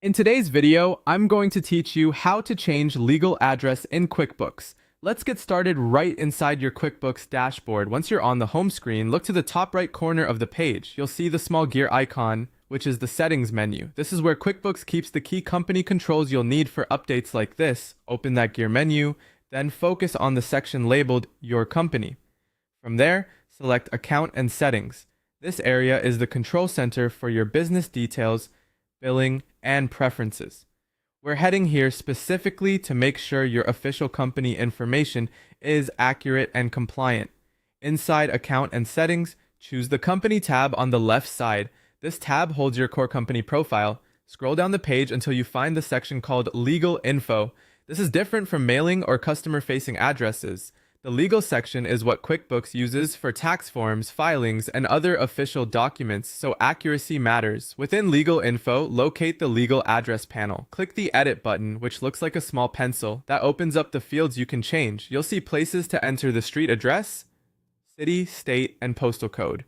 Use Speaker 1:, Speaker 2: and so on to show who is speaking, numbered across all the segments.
Speaker 1: In today's video, I'm going to teach you how to change legal address in QuickBooks. Let's get started right inside your QuickBooks dashboard. Once you're on the home screen, look to the top right corner of the page. You'll see the small gear icon, which is the settings menu. This is where QuickBooks keeps the key company controls you'll need for updates like this. Open that gear menu, then focus on the section labeled Your Company. From there, select Account and Settings. This area is the control center for your business details, billing, and preferences. We're heading here specifically to make sure your official company information is accurate and compliant. Inside Account and Settings, choose the Company tab on the left side. This tab holds your core company profile. Scroll down the page until you find the section called Legal Info. This is different from mailing or customer-facing addresses. The legal section is what QuickBooks uses for tax forms, filings, and other official documents, so accuracy matters. Within Legal Info, locate the Legal Address panel. Click the Edit button, which looks like a small pencil. That opens up the fields you can change. You'll see places to enter the street address, city, state, and postal code.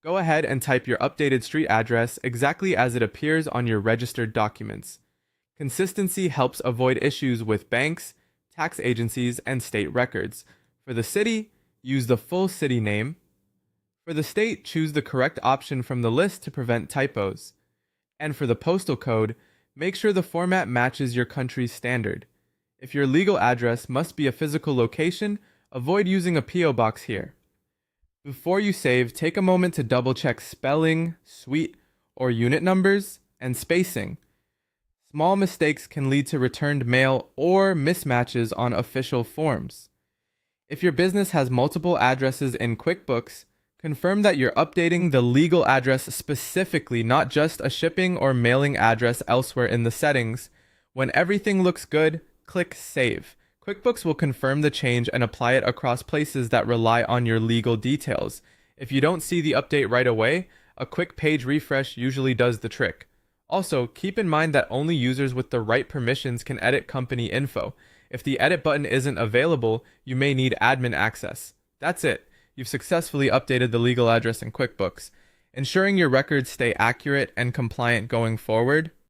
Speaker 1: Go ahead and type your updated street address exactly as it appears on your registered documents. Consistency helps avoid issues with banks, tax agencies, and state records. For the city, use the full city name. For the state, choose the correct option from the list to prevent typos. And for the postal code, make sure the format matches your country's standard. If your legal address must be a physical location, avoid using a P.O. box here. Before you save, take a moment to double-check spelling, suite, or unit numbers, and spacing. Small mistakes can lead to returned mail or mismatches on official forms. If your business has multiple addresses in QuickBooks, confirm that you're updating the legal address specifically, not just a shipping or mailing address elsewhere in the settings. When everything looks good, click Save. QuickBooks will confirm the change and apply it across places that rely on your legal details. If you don't see the update right away, a quick page refresh usually does the trick. Also, keep in mind that only users with the right permissions can edit company info. If the edit button isn't available, you may need admin access. That's it. You've successfully updated the legal address in QuickBooks. Ensuring your records stay accurate and compliant going forward,